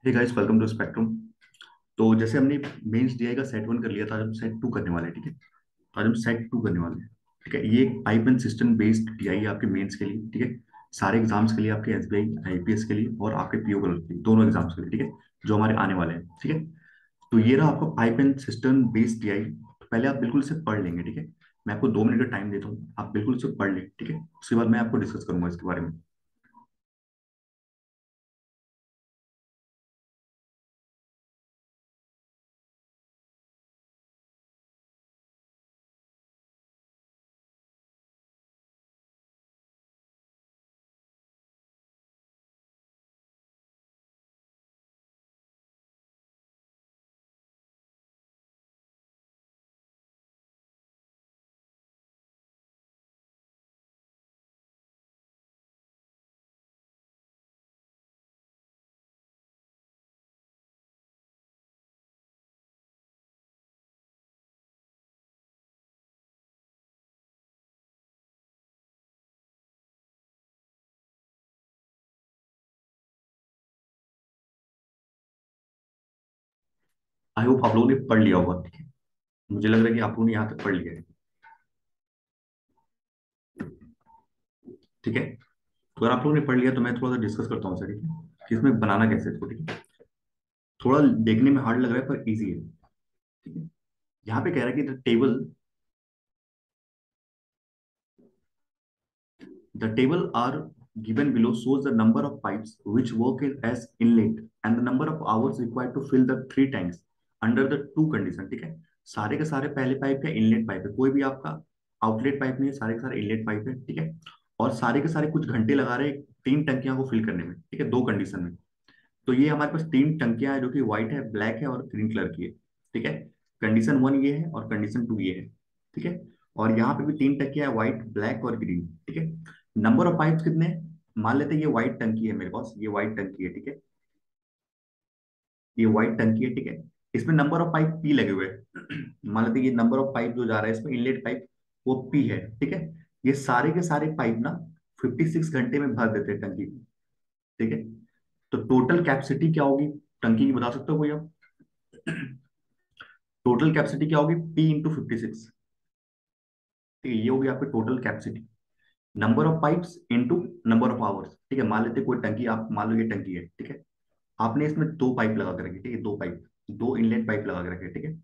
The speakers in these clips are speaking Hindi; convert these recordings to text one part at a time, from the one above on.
Hey guys, welcome to spectrum. तो जैसे हमने मेंस डीआई का सेट वन कर लिया था, आज हम सेट टू करने वाले हैं। ठीक है, तो आज हम सेट टू करने वाले हैं। ठीक है, ये एक pipe and system based DI है आपके मेंस के लिए। ठीक है, सारे एग्जाम्स के लिए, आपके एसबीआई आईपीएस के लिए और आपके पीओ कलर के लिए, दोनों एग्जाम्स के लिए। ठीक है, जो हमारे आने वाले हैं। ठीक है, तो ये रहा आपका pipe and system based DI. तो पहले आप बिल्कुल इसे पढ़ लेंगे। ठीक है, मैं आपको 2 मिनट का टाइम देता हूँ, आप बिल्कुल इसे पढ़ लें। ठीक है, उसके बाद मैं आपको डिस्कस करूंगा इसके बारे में। आई होप आप लोगों ने पढ़ लिया होगा। ठीक है, मुझे लग रहा है कि आप लोगों ने यहाँ तक पढ़ लिया है। ठीक है, तो अगर आप लोगों ने पढ़ लिया तो मैं थोड़ा सा डिस्कस करता हूँ सर। ठीक है, कि इसमें बनाना कैसे है इसको। ठीक है, थोड़ा देखने में हार्ड लग रहा है पर इजी है। ठीक है, यहाँ पे कह रहा है कि the table are given below shows the number of pipes which work as inlet and the number of hours required to fill the 3 tanks under the two condition। ठीक है, सारे के सारे पहले पाइप का इनलेट पाइप है, कोई भी आपका आउटलेट पाइप नहीं है, सारे के सारे इनलेट पाइप है। ठीक है, और सारे के सारे कुछ घंटे लगा रहे हैं 3 टंकियां को फिल करने में। ठीक है, दो कंडीशन में। तो ये हमारे पास 3 टंकियां हैं जो कि व्हाइट है, ब्लैक है और ग्रीन कलर की है। ठीक है, कंडीशन वन ये है और कंडीशन टू ये है। ठीक है, और यहाँ पे भी 3 टंकियां हैं, व्हाइट, ब्लैक और ग्रीन। ठीक है, नंबर ऑफ पाइप्स कितने हैं? मान लेते हैं ये व्हाइट टंकी है मेरे पास, ये व्हाइट टंकी है। ठीक है, ये व्हाइट टंकी है। ठीक है, इसमें नंबर ऑफ पाइप पी लगे हुए हैं। मान लेते हैं ये नंबर ऑफ पाइप जो जा रहा है इसमें, इनलेट पाइप, वो पी है। ठीक है, ये सारे के सारे पाइप ना 56 घंटे में भर देते हैं टंकी को। ठीक है, तो टोटल कैपेसिटी क्या होगी टंकी की, बता सकते हो कोई आप? टोटल कैपेसिटी क्या होगी? P × 56। ठीक है, ये होगी आपकी total capacity. Number of pipes into number of hours. ठीक है, मान लेते हैं कोई टंकी, आप मान लो ये टंकी है। ठीक है, आपने इसमें 2 पाइप लगा के रखी। ठीक है, 2 पाइप, 2 इनलेट पाइप लगा के रखे। ठीक है,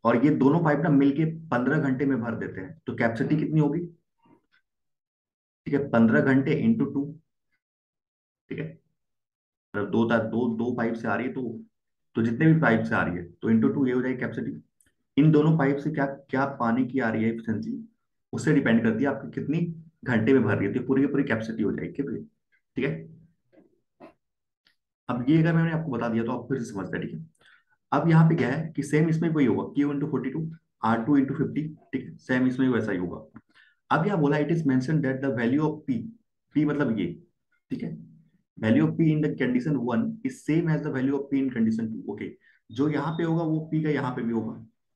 और ये दोनों पाइप ना मिलके 15 घंटे में भर देते हैं, तो कैपेसिटी कितनी होगी? ठीक है, 15 घंटे इंटू 2। ठीक है, मतलब दो दो पाइप से आ रही है, तो जितने भी पाइप से आ रही है तो इंटू 2 ये हो जाएगी कैपेसिटी। इन दोनों पाइप से क्या क्या पानी की आ रही है एफिशिएंसी, उससे डिपेंड करती है आपकी कितनी घंटे में भर रही है, तो पूरी की पूरी कैपेसिटी हो जाएगी। ठीक है, ठीक है। अब ये अगर मैंने आपको बता दिया तो आप फिर से समझते हैं। ठीक है, अब यहाँ पे क्या है कि सेम इसमें वही होगा, Q × 42, R2 × 50। ठीक है, सेम इसमें भी वैसा ही होगा। अब यहाँ बोला it is mention that the value of P, P मतलब ये। ठीक है, value of P in the condition one is same as the value of P in condition two. Okay, जो यहाँ पे होगा वो पी का यहाँ पे भी होगा।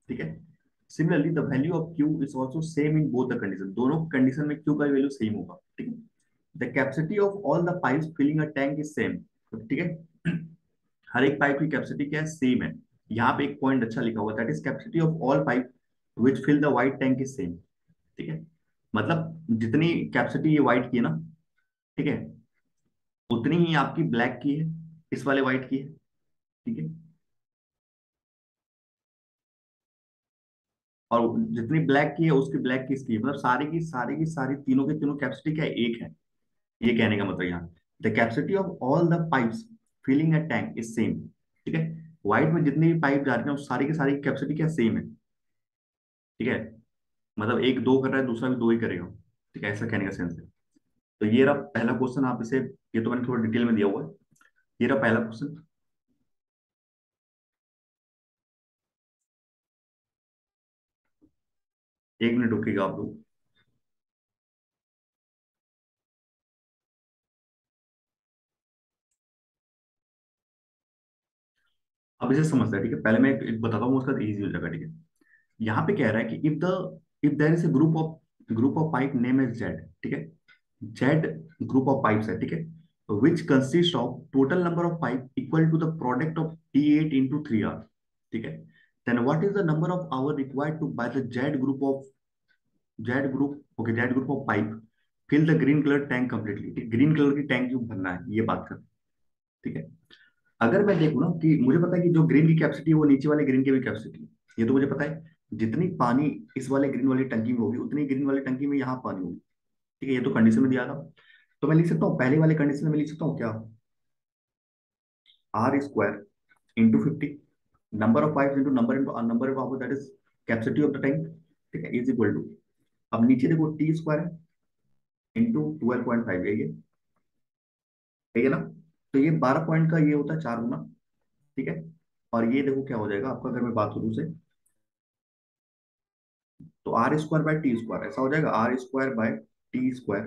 ठीक है, similarly the value of Q is also same in both the condition, दोनों कंडीशन में क्यू का वैल्यू सेम होगा। ठीक है, the capacity of all the pipes filling a tank is same. ठीक है, हर एक पाइप की कैपेसिटी क्या है? सेम है। यहाँ पे एक पॉइंट अच्छा लिखा हुआ, that is capacity of all pipe which fill the white tank is same. ठीक है, मतलब जितनी कैपेसिटी ये व्हाइट की है ना, ठीक है, उतनी ही आपकी ब्लैक की है, इस वाले व्हाइट की है। ठीक है, और जितनी ब्लैक की है उसकी ब्लैक की इसकी है। मतलब सारी तीनों के तीनों कैपेसिटी क्या है? एक है। ये कहने का मतलब यहाँ, the capacity of all the pipes filling a tank is same. ठीक है, व्हाइट में जितनी भी पाइप जा रही है सारी की सारी कैपेसिटी क्या सेम है। ठीक है, मतलब एक दो कर रहा है, दूसरा भी दो ही करेगा। ठीक है, ऐसा कहने का सेंस है। तो ये रहा पहला क्वेश्चन, आप इसे, ये तो मैंने थोड़ा डिटेल में दिया हुआ है। ये रहा पहला क्वेश्चन। 1 मिनट रुकिएगा आप लोग। अब इसे समझते हैं। ठीक है, पहले मैं एक बताता हूँ, उसका इजी हो जाएगा। ठीक है, यहाँ पे कह रहा है कि if there is a group of pipe name as Z. ठीक है, जेड ग्रुप ऑफ पाइप्स है। ठीक है, which consist of total number of pipe equal to the product of T8 into 3R, ठीक है। Then what is the number of hour required to by the Z group of pipe fill the green colour tank completely, green colour की टैंक क्यों भरना है ये बात कर, ठीक है। अगर मैं देखूँ ना कि मुझे पता है कि जो ग्रीन की कैपेसिटी है वो नीचे वाले ग्रीन की भी कैपेसिटी है, ये तो मुझे पता है। जितनी पानी इस वाले ग्रीन वाली टंकी में होगी उतनी ग्रीन वाली टंकी में यहाँ पानी होगी, ठीक है। ये तो कंडीशन में दिया था। तो मैं लिख सकता हूँ पहले वाले कंडीशन में लिख सकता हूँ क्या, R² into 50, number of pipe into number of hour, that is capacity of the tank, ठीक है, इज इक्वल टू, अब नीचे देखो T² है इंटू 12.5, यही है ना। तो ये 12 पॉइंट का ये होता है 4 गुना, ठीक है। और ये देखो क्या हो जाएगा आपका, अगर मैं बात करूँ से, तो R² बाय T² ऐसा हो जाएगा, R² by T²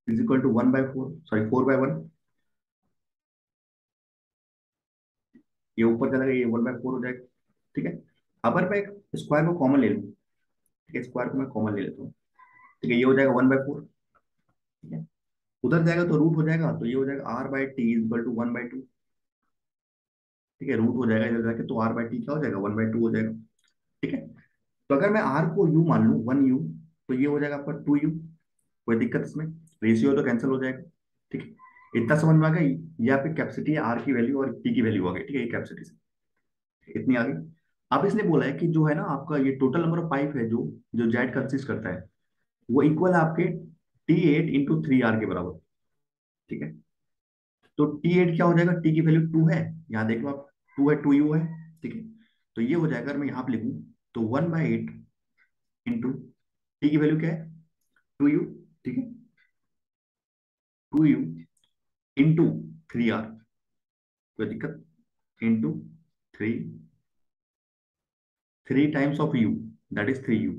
is equal to 1/4, sorry 4/1, ये ऊपर चला गया, ये 1/4 हो जाएगा, ठीक है। अगर मैं स्क्वायर को कॉमन ले लूँ, ठीक है, स्क्वायर को मैं कॉमन ले लेता हूँ, ठीक है, ये हो जाएगा 1/4, ठीक है। उधर जाएगा तो रूट हो जाएगा, तो ये हो जाएगा R/T इज इक्वल टू 1/2, ठीक है, रूट हो जाएगा इधर जाके, तो R/T क्या हो जाएगा, 1/2 हो जाएगा, ठीक है। तो अगर मैं R को U मान लूँ, 1U, तो ये हो जाएगा आपका 2U, कोई दिक्कत इसमें, रेशियो तो कैंसिल हो जाएगा, ठीक है। इतना समझ में आ गई, ये आपकी कैपेसिटी है, R की वैल्यू और T की वैल्यू आ गई, ठीक है, ये कैपेसिटी से इतनी आ गई। अब इसने बोला है कि जो है ना आपका ये टोटल नंबर ऑफ पाइप है जो जो जेट कंसिस्ट करता है, वो इक्वल है आपके T8 इंटू 3R के बराबर, ठीक है। तो T8 क्या हो जाएगा, टी की वैल्यू 2 है, यहाँ देख लो आप, 2 है, 2U है, ठीक है। तो ये हो जाएगा, अगर मैं यहाँ पे लिखूँ, तो 1/8 इंटू टी की वैल्यू क्या है, 2U, ठीक है, 2U इंटू 3R, कोई दिक्कत, into three, 3 times of U, that is 3U,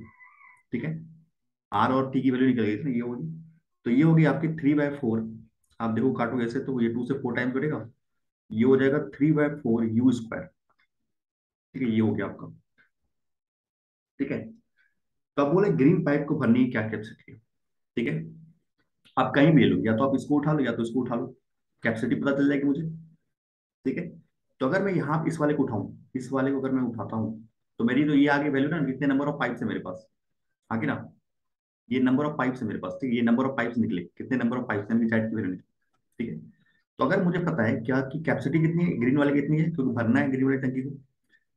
ठीक है। आर और टी की वैल्यू निकल गई थी ना, ये होगी, तो ये होगी आपकी 3/4, आप देखो काटो ऐसे तो ये 2 से 4 टाइम्स कटेगा, ये हो जाएगा 3/4U², ठीक है, ये हो गया आपका, ठीक है। तो अब बोले ग्रीन पाइप को भरने की क्या कैपेसिटी है, ठीक है। आप कहीं भी ले लो, या तो आप इसको उठा लो या तो इसको उठा लो, कैपेसिटी पता चल जाएगी मुझे, ठीक है। तो अगर मैं यहाँ इस वाले को उठाऊं, इस वाले को अगर मैं उठाता हूँ, तो मेरी तो ये आगे वैल्यू ना, कितने नंबर ऑफ पाइप्स है मेरे पास, आगे ना, ये नंबर ऑफ पाइप्स है मेरे पास, ठीक है, ये नंबर ऑफ पाइप्स निकले, कितने नंबर ऑफ पाइप्स है साइड की वैल्यू निकली, ठीक है। तो अगर मुझे पता है क्या कि कैपेसिटी कितनी है ग्रीन वाले की, कितनी है, क्योंकि भरना है ग्रीन वाली टंकी को,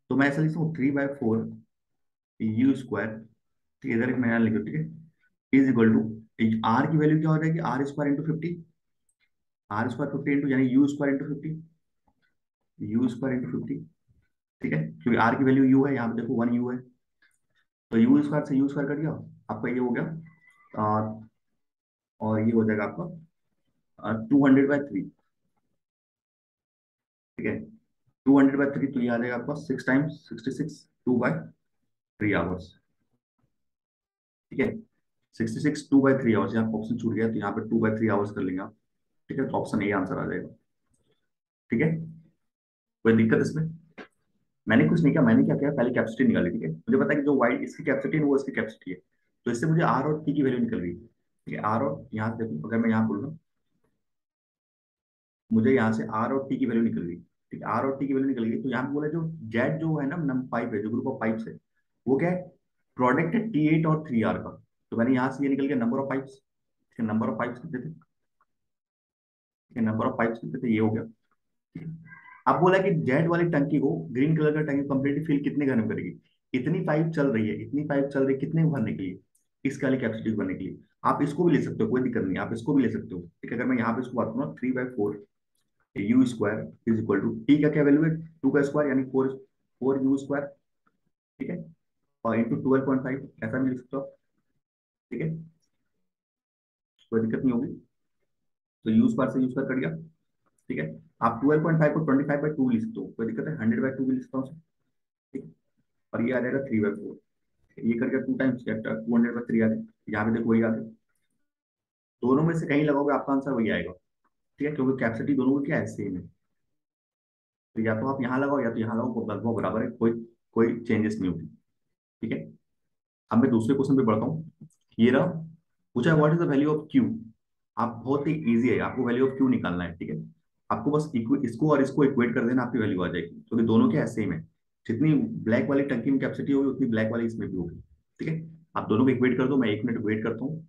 तो मैं ऐसा लिखता हूँ 3/4U², ठीक है, इधर एक मैं यहाँ लिखूँ, ठीक है, इज इक्वल टू, आर की वैल्यू क्या हो जाएगी, R² इंटू 50, R² 50 इंटू, यानी U² इंटू 50, U² इंटू 50, ठीक है, क्योंकि आर की वैल्यू यू है, यहाँ पे देखो 1U है, तो U² से U² कट गया, आपका ये हो गया, और ये हो जाएगा आपका 200/3, ठीक है, 200/3, तो ये आ जाएगा आपका 6 टाइम्स 66, 2/3 आवर्स, ठीक है, 66 2/3 आवर्स, यहाँ ऑप्शन छूट गया तो यहाँ पे 2/3 आवर्स कर लेंगे आप, ठीक है, तो ऑप्शन ए आंसर आ जाएगा, ठीक है। कोई दिक्कत इसमें, मैंने कुछ नहीं किया, मैंने क्या किया, पहले कैपेसिटी निकाली, ठीक है, मुझे पता है कि जो वाइट इसकी कैपेसिटी है वो इसकी कैपेसिटी है, तो इससे मुझे आर और टी की वैल्यू निकल गई, ठीक है। आर और यहाँ से देखो, अगर मैं यहाँ बोल रहा हूँ, मुझे यहाँ से आर और टी की वैल्यू निकल गई, ठीक है, आर और टी की वैल्यू निकल गई, तो यहाँ पे बोला जो जेड जो है ना पाइप है, जो ग्रुप ऑफ पाइप्स है, वो क्या है, प्रोडक्ट है T8 और 3R का, तो मैंने यहाँ से ये निकल गया number of pipes, number of pipes कितने थे, नंबर ऑफ पाइप्स कितने थे, ये हो गया, ठीक है। अब बोला कि जेड वाली टंकी को, ग्रीन कलर का टंकी कंप्लीटली फिल कितने घन में करेगी, इतनी पाइप चल रही है, इतनी पाइप चल रही है, कितने को भरने के लिए, इस वाली कैपेसिटी को भरने के लिए। आप इसको भी ले सकते हो, कोई दिक्कत नहीं, आप इसको भी ले सकते हो, ठीक है। अगर मैं यहाँ पे इसको बात करूँ, 3/4U² is equal to, T का क्या वैल्यू है, 2 का स्क्वायर, यानी 4U², ठीक है, और इंटू 12.5, ऐसा भी लिख सकते हो आप, ठीक है, कोई दिक्कत नहीं होगी, तो U² से U² कट गया, ठीक है। आप 12.5 को 25/2 लिख सकते हो, कोई दिक्कत है, 100/2 भी लिख सकता हूँ, ठीक है। और ये आ जाएगा 3/4, ये करके 2 टाइम्स 200/3 आ गया, यहाँ पे देखो वही आ गया, दोनों में से कहीं लगाओगे आपका आंसर वही आएगा, ठीक है, क्योंकि कैपेसिटी दोनों की क्या है, सेम है, तो या तो आप यहाँ लगाओ या तो यहाँ लगाओ, लगभग बराबर है, कोई कोई चेंजेस नहीं होगी, ठीक है। अब मैं दूसरे क्वेश्चन पे बढ़ता हूँ, ये रहा, पूछा what is the value of Q आप बहुत ही इजी है, आपको वैल्यू ऑफ क्यू निकालना है, ठीक है। आपको बस इसको और इसको इक्वेट कर देना, आपकी वैल्यू आ जाएगी, क्योंकि दोनों क्या है, सेम है। जितनी ब्लैक वाली टंकी में कैपेसिटी होगी उतनी ब्लैक वाली इसमें भी होगी, ठीक है। आप दोनों को इक्वेट कर दो, मैं 1 मिनट वेट करता हूँ।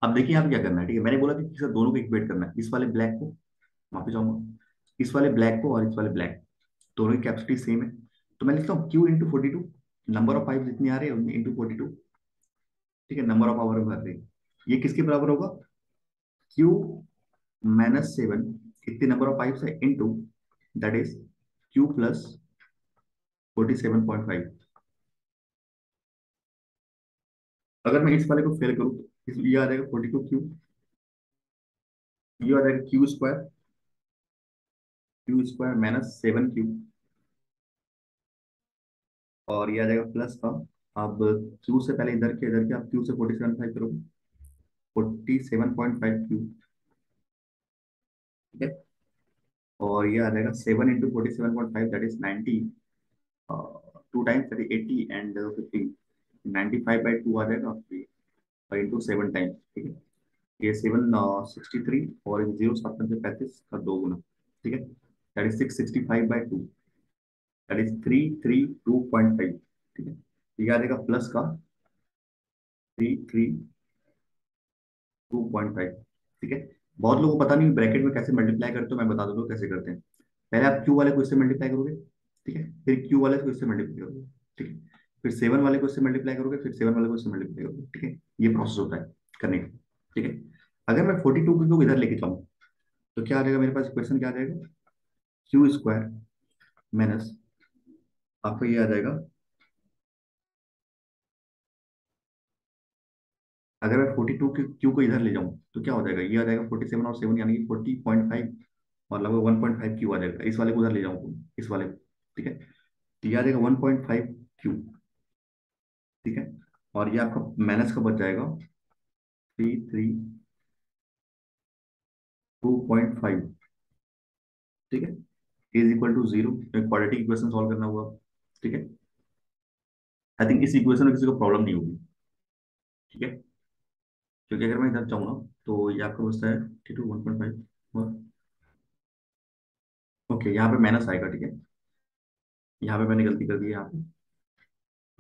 अब देखिए यहाँ पे क्या करना है, ठीक है। मैंने बोला कि सर दोनों को इक्वेट करना है, इस वाले ब्लैक को, वापस जाऊंगा, इस वाले ब्लैक को और इस वाले ब्लैक, दोनों की कैपेसिटी सेम है। तो मैं लिखता हूँ Q into 42, number of pipe जितनी आ रही है इंटू 42, ठीक है, नंबर ऑफ आवर भर रही है। ये किसके बराबर होगा, क्यू -7, इतने नंबर ऑफ पाइप्स है, into that is Q plus 47.5। अगर मैं इस वाले को फेल करूँ तो ये आ जाएगा 42 क्यू, ये आ जाएगा क्यू स्क्वायर -7 क्यू, और ये आ जाएगा प्लस का, अब क्यू से पहले इधर के आप क्यू से 47.5 करोगे, 47.5 क्यू, ठीक है। और ये आ जाएगा 7 into 47.5 that is 90, 2 times that is 80 and 15, 95/2 आ जाएगा, और इंटू 7 टाइम्स, ठीक है। ये 7 63, और 0 7 से 35 का 2 गुना, ठीक है, दैट इज 665/2, दैट इज 332.5, ठीक है। ये आ जाएगा प्लस का 332.5, ठीक है। बहुत लोगों को पता नहीं ब्रैकेट में कैसे मल्टीप्लाई करते हो, मैं बता दूंगा कैसे करते हैं। पहले आप क्यू वाले को इससे मल्टीप्लाई करोगे, ठीक है, फिर क्यू वाले को इससे मल्टीप्लाई करोगे, ठीक है, फिर 7 वाले को इससे मल्टीप्लाई करोगे, फिर 7 वाले को इससे मल्टीप्लाई करोगे, ठीक है। ये प्रोसेस होता है करने का, ठीक है। अगर मैं 42 को इधर लेके जाऊँ तो क्या आ जाएगा मेरे पास, इक्वेशन क्या आ जाएगा, क्यू स्क्वायर माइनस, आपको ये आ जाएगा, अगर मैं 42 के क्यू को इधर ले जाऊं तो क्या हो जाएगा, ये आ जाएगा 47 और 7 यानी कि 40.5, और लगभग 1.5 क्यू आ जाएगा। इस वाले को उधर ले जाऊं तो, इस वाले को, ठीक है, तो ये आ जाएगा 1.5 क्यू, ठीक है। और ये आपका माइनस का बच जाएगा 332.5, ठीक है, is equal to 0। Quadratic equation solve करना हुआ, ठीक है। आई थिंक इस इक्वेशन में किसी को प्रॉब्लम नहीं होगी, ठीक है, क्योंकि अगर मैं इधर चाहूँ ना तो ये आपका बचता है 1.5, और ओके यहाँ पे माइनस आएगा, ठीक है। यहाँ पे मैंने गलती कर दी है यहाँ पे,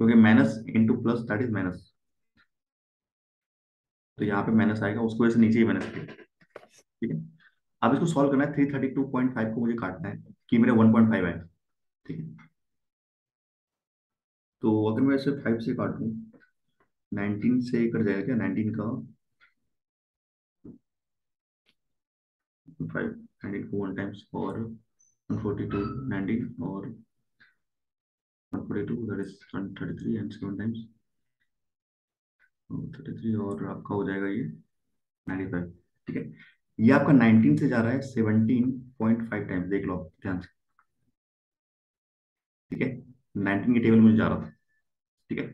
क्योंकि minus into plus that is minus, तो यहाँ पे माइनस आएगा, उसको वजह से नीचे ही माइनस किया, ठीक है। अब इसको सॉल्व करना है, 332.5 को मुझे काटना है कि मेरा 1.5 है, ठीक है। तो अगर मैं इसे 5 से काटूं, 19 से कट जाएगा क्या, 19 का 5, 19 को 1 टाइम्स, और 142, 19 और 142 दैट इज 133 एंड 7 टाइम्स 33, और आपका हो जाएगा ये 95, ठीक है। ये आपका 19 से जा रहा है 17.5 टाइम्स, देख लो आप ध्यान से, ठीक है। 19 की टेबल में जा रहा था, ठीक है।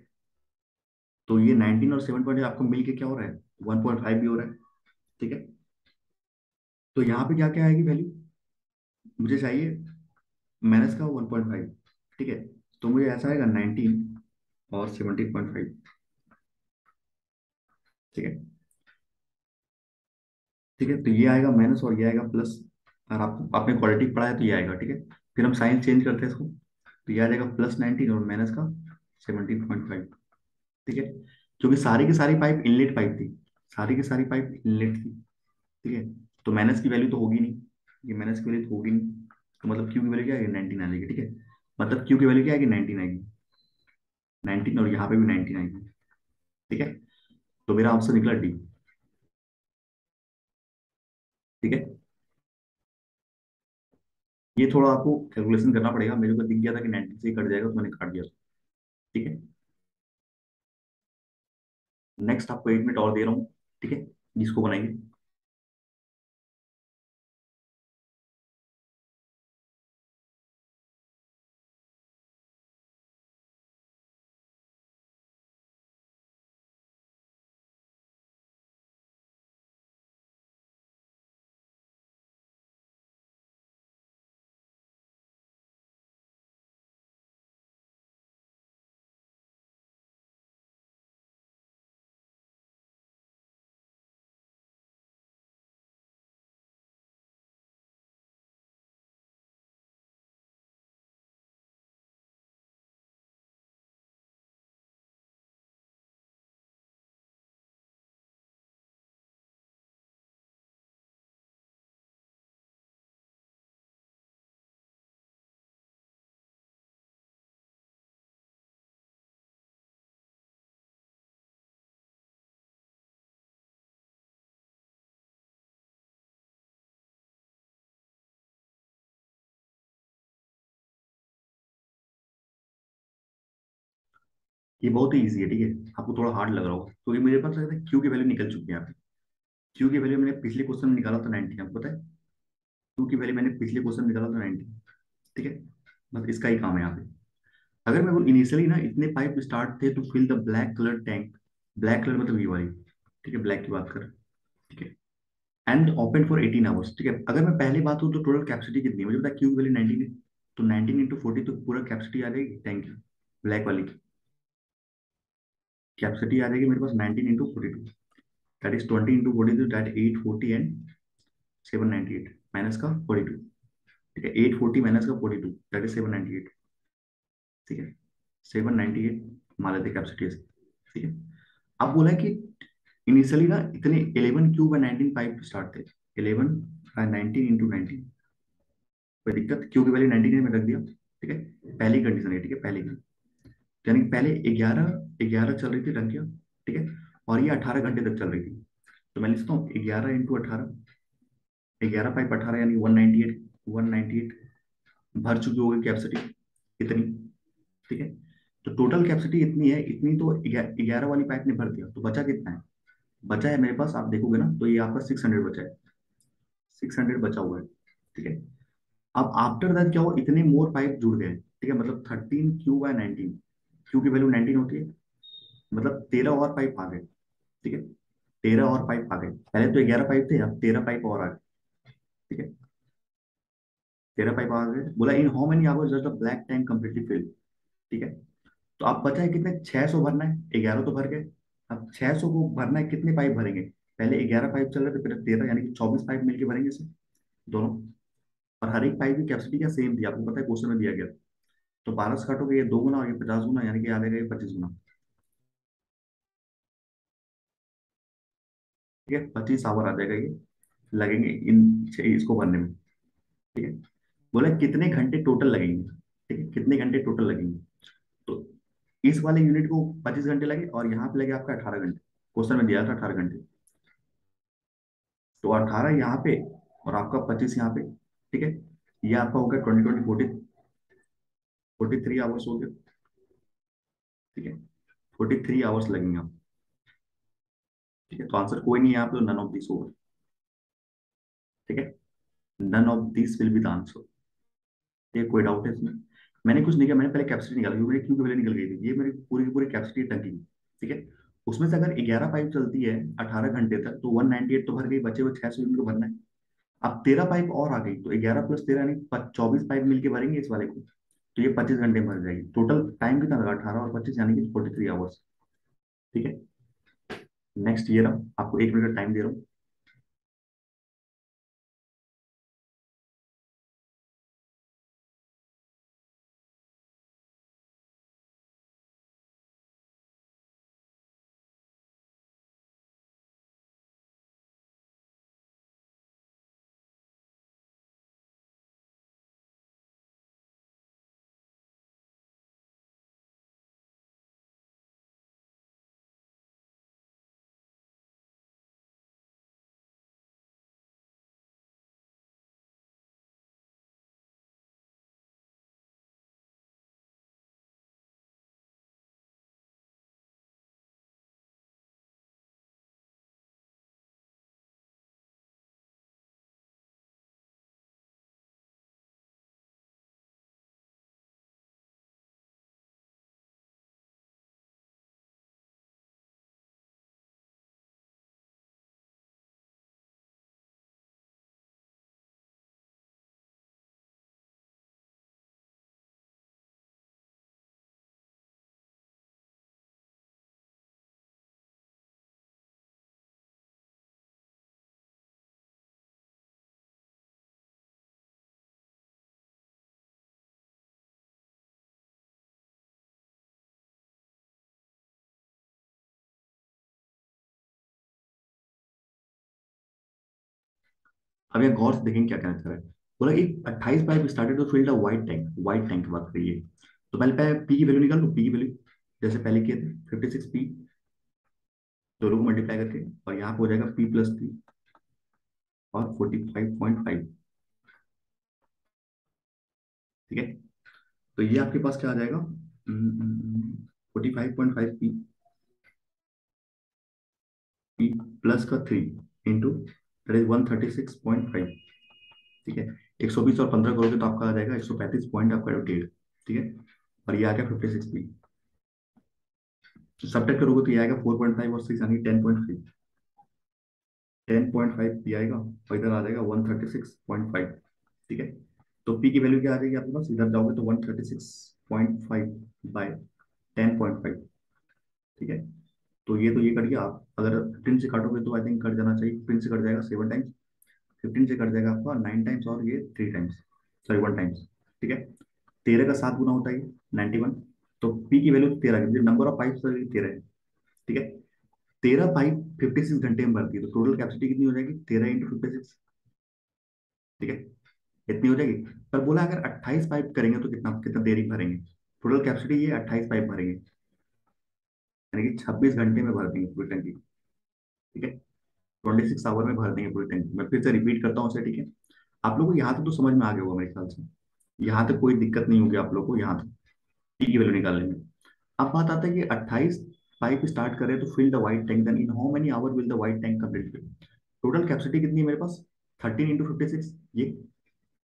तो ये 19 और 7 आपको मिल के क्या हो रहा है, 1.5 भी हो रहा है, ठीक है। तो यहाँ पे क्या क्या आएगी वैल्यू, मुझे चाहिए माइनस का 1.5, ठीक है। तो मुझे ऐसा आएगा 19 और 17.5, ठीक है, ठीक है। तो ये आएगा माइनस और ये आएगा प्लस, और आपको आपने क्वालिटी पढ़ा है तो ये आएगा, ठीक है। फिर हम साइन चेंज करते हैं इसको, तो ये आ जाएगा +19 और माइनस का 17.5, ठीक है। क्योंकि सारी की सारी पाइप इनलेट पाइप थी, सारी की सारी पाइप इनलेट थी, ठीक है। तो माइनस की वैल्यू तो होगी नहीं, ये माइनस की वैल्यू तो होगी नहीं, तो मतलब क्यू की वैल्यू क्या आएगी, 19 आ जाएगी, ठीक है। मतलब क्यू की वैल्यू क्या आएगी, 19 आएगी, 19, और यहाँ पे भी 19 आएगी, ठीक है। तो मेरा आंसर निकला डी। ठीक है, ये थोड़ा आपको कैलकुलेशन करना पड़ेगा, मेरे को दिख गया था कि 90 से ही कट जाएगा तो मैंने काट दिया। ठीक है, नेक्स्ट आपको 1 मिनट और दे रहा हूँ। ठीक है, जिसको बनाएंगे। ये बहुत ही ईजी है। ठीक है, आपको थोड़ा हार्ड लग रहा होगा क्योंकि मुझे पता लगता है क्यू की वैल्यू निकल चुकी है यहाँ पे। क्यू की वैल्यू मैंने पिछले क्वेश्चन में निकाला था 90, आपको पता है। क्यू की वैल्यू मैंने पिछले क्वेश्चन में निकाला था 90। ठीक है, बस इसका ही काम है यहाँ पे। अगर मैं इनिशियली ना इतने पाइप स्टार्ट थे to fill the black colour tank, black colour मतलब ये वाली। ठीक है, ब्लैक की बात कर। ठीक है, एंड ओपन फॉर 18 आवर्स। ठीक है, अगर मैं पहले बात हूँ तो टोटल कैपेसिटी कितनी है मुझे पता है, क्यू की वैल्यू 19 है। तो 19 इंटू 40 तो पूरा कैपेसिटी आ जाएगी टैंक की, ब्लैक वाली की कैपेसिटी आ जाएगी मेरे पास 19 into 42। That is 20 into 42, that 840 and 798 minus का 42। ठीक है, 840 माइनस का 42, दैट इज 798। ठीक है, 798 मान लेते कैपेसिटी। ठीक है, अब बोला है कि इनिशियली ना इतने 11 क्यूब 19 पाइप स्टार्ट थे। 11 19 इंटू 19, कोई दिक्कत, क्यू की वैल्यू 19 में रख दिया। ठीक है, पहली कंडीशन है। ठीक है, पहली की यानी कि पहले 11 11 चल रही थी, रख गया। ठीक है, और ये 18 घंटे तक चल रही थी। तो मैं लिखता हूँ 11 इंटू 18, 11 पाइप 18 यानी 198, 198 भर चुकी होगी कैपेसिटी इतनी। ठीक है, तो टोटल कैपेसिटी इतनी है, इतनी तो 11 वाली पाइप ने भर दिया, तो बचा कितना है। बचा है मेरे पास, आप देखोगे ना तो ये आपका 600 बचा है। 600 बचा हुआ है। ठीक है, अब आफ्टर दैट क्या हुआ, इतने मोर पाइप जुड़ गए। ठीक है, मतलब 13 क्यू बाय 19, क्यू की वैल्यू 19 होती है, मतलब 13 और पाइप आ गए। ठीक है, 13 और पाइप आ गए, पहले तो 11 पाइप थे, अब 13 पाइप और आ गए। ठीक है, 13 पाइप आ गए, बोला in how many hours just the black tank completely fill. ठीक है, तो आप बचा है कितने, 600 भरना है, 11 तो भर गए। अब 600 को भरना है, कितने पाइप भरेंगे, पहले 11 पाइप चल रहे थे, फिर 13, यानी कि 24 पाइप मिलके भरेंगे इसे दोनों। और हर एक पाइप की कैपेसिटी क्या सेम थी, आपको पता है क्वेश्चन में दिया गया। तो 12 से काटोगे, ये 2 गुना और ये 50 गुना, यानी कि आ जाएगा ये 25 गुना। ठीक है, 25 आवर आ जाएगा ये लगेंगे इसको भरने में। ठीक है, बोला कितने घंटे टोटल लगेंगे। ठीक है, कितने घंटे टोटल लगेंगे। तो इस वाले यूनिट को 25 घंटे लगे और यहाँ पे लगे आपका 18 घंटे, क्वेश्चन में दिया था 18 घंटे। तो 18 यहाँ पे और आपका 25 यहाँ पे। ठीक है, ये आपका हो गया 43 आवर्स हो गया। ठीक है, 43 आवर्स लगेंगे आप। ठीक है, तो आंसर कोई नहीं है यहाँ पे, तो नन ऑफ दिस होगा। ठीक है, none of this will be the answer. ये कोई डाउट है इसमें। मैंने कुछ नहीं किया, मैंने पहले कैपेसिटी निकाला क्योंकि मेरी क्यू की वैल्यू निकल गई थी, ये मेरी पूरी की पूरी कैपेसिटी टंकी की। ठीक है, उसमें से अगर 11 पाइप चलती है 18 घंटे तक तो 198 तो भर गई, बचे हुए 600 यूनिट को भरना है। अब 13 पाइप और आ गई, तो 11 प्लस 13 यानी 24 पाइप मिलके भरेंगे इस वाले को, तो ये 25 घंटे में भर जाएगी। टोटल टाइम कितना लगा, 18 और 25 यानी कि 43 आवर्स। ठीक है, नेक्स्ट ये रहा, आपको 1 मिनट का टाइम दे रहा हूँ। अब यहाँ गौर से देखेंगे क्या कहना चाह रहा है। बोला कि 28 pipe started to fill the white tank की बात करिए। तो पहले पी की वैल्यू निकाल लो, पी की वैल्यू जैसे पहले किए थे 56 पी, दोनों को मल्टीप्लाई करके, और यहाँ पे हो जाएगा P+3 और 45.5। ठीक है, तो ये आपके पास क्या आ जाएगा, 45.5 पी, पी प्लस का 3 इंटू दैट इज 136.5। ठीक है, 120 और 15 करोगे तो आपका आ जाएगा 135 पॉइंट आपका डेढ़। ठीक है, और ये आ गया 56 पी। सब्ट्रैक्ट करोगे तो ये आएगा 4.5 और 6 यानी 10.5। 10.5 पी आएगा और इधर आ जाएगा 136.5। ठीक है, तो पी की वैल्यू क्या आ जाएगी आपके पास, इधर जाओगे तो 136.5 बाय 10.5। ठीक है, तो ये कट गया। आप अगर 15 से काटोगे तो आई थिंक कट जाना चाहिए, 15 से कट जाएगा 7 टाइम्स, 15 से कट जाएगा आपका 9 टाइम्स, और ये 3 टाइम्स, सॉरी 1 टाइम्स। ठीक है, 13 का 7 गुना होता है 91। तो पी की वैल्यू 13, नंबर ऑफ पाइप 13 है। ठीक है, 13 पाइप 56 घंटे में भरती है, तो टोटल कैपेसिटी कितनी हो जाएगी, 13 × 56। ठीक है, इतनी हो जाएगी। पर बोला अगर 28 पाइप करेंगे तो कितना कितना देरी में भरेंगे, टोटल कैपेसिटी ये 28 पाइप भरेंगे, यानी कि 26 घंटे में भर देंगे पूरी टंकी। ठीक है, 26 आवर में भर देंगे पूरी टंकी। मैं फिर से रिपीट करता हूँ उसे। ठीक है, आप लोगों को यहाँ तक तो समझ में आ गया होगा मेरे ख्याल से, यहाँ तक कोई दिक्कत नहीं होगी आप लोग को यहाँ तक पी की वैल्यू निकालने में। अब बात आता है कि 28 पाइप स्टार्ट करें तो fill the white tank, then in how many hour will the white tank complete fill. Total capacity कितनी है मेरे पास, 13 × 56, ये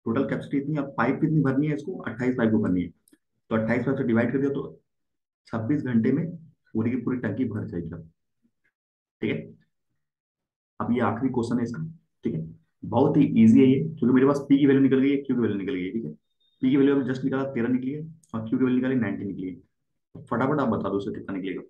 टोटल कैपेसिटी इतनी। अब पाइप कितनी भरनी है, इसको 28 पाइप को भरनी है, तो 28 पाइप से डिवाइड कर दिया तो 26 घंटे में पूरी की पूरी टंकी भर जाएगी अब। ठीक है, अब ये आखिरी क्वेश्चन है इसका। ठीक है, बहुत ही इजी है ये, क्योंकि मेरे पास पी की वैल्यू निकल गई है, क्यू की वैल्यू निकल गई है। ठीक है, पी की वैल्यू हमने जस्ट निकाला 13 निकली है, और क्यू की वैल्यू निकाली 90 निकली है। तो फटाफट आप बता दो उसे कितना निकलेगा।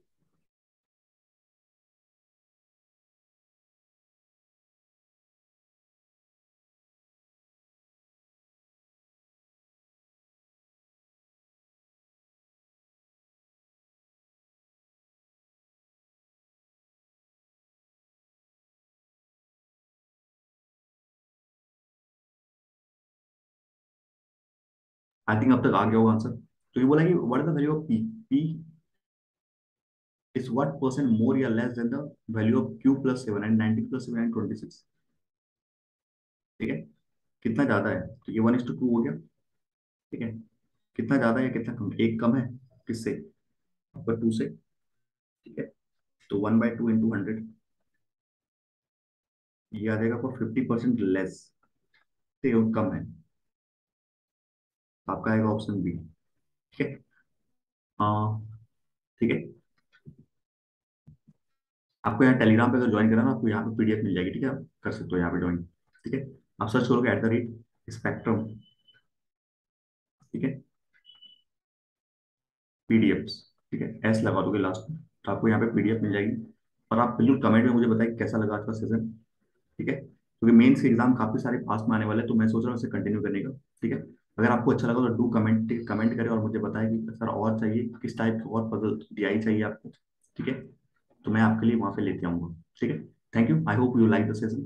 आई थिंक अब तक आ गया होगा आंसर। तो ये बोला कि what is the value of P, P is what percent more या less than the value of Q plus 7 and 90 + 7 and 26। ठीक है, कितना ज्यादा है, तो ये 1:2 हो गया। ठीक है, कितना ज्यादा है या कितना कम, एक कम है किससे, आपका 2 से। ठीक है, तो 1/2 × 100, ये आ जाएगा आपको 50% लेस से और कम है, तो आपका आएगा ऑप्शन बी। ठीक है, हाँ। ठीक है, आपको यहाँ टेलीग्राम पे अगर ज्वाइन करा ना, आपको यहाँ पे पीडीएफ मिल जाएगी। ठीक है, आप कर सकते हो यहाँ पे ज्वाइन। ठीक है, आप सर्च करोगे @स्पेक्ट्रम। ठीक है, पीडीएफ्स। ठीक है, एस लगा दोगे लास्ट में, तो आपको यहाँ पे पीडीएफ मिल जाएगी। और आप बिल्कुल कमेंट में मुझे बताइए कैसा लगा आज का सेशन। ठीक है, क्योंकि मेंस के एग्जाम काफी सारे पास में आने वाले हैं, तो मैं सोच रहा हूँ इसे कंटिन्यू करने का। ठीक है, अगर आपको अच्छा लगा तो डू कमेंट कमेंट करें और मुझे बताएं कि सर और चाहिए किस टाइप की और पजल डीआई चाहिए आपको। ठीक है, तो मैं आपके लिए वहां पे लेके आऊंगा। ठीक है, thank you, I hope you like the session.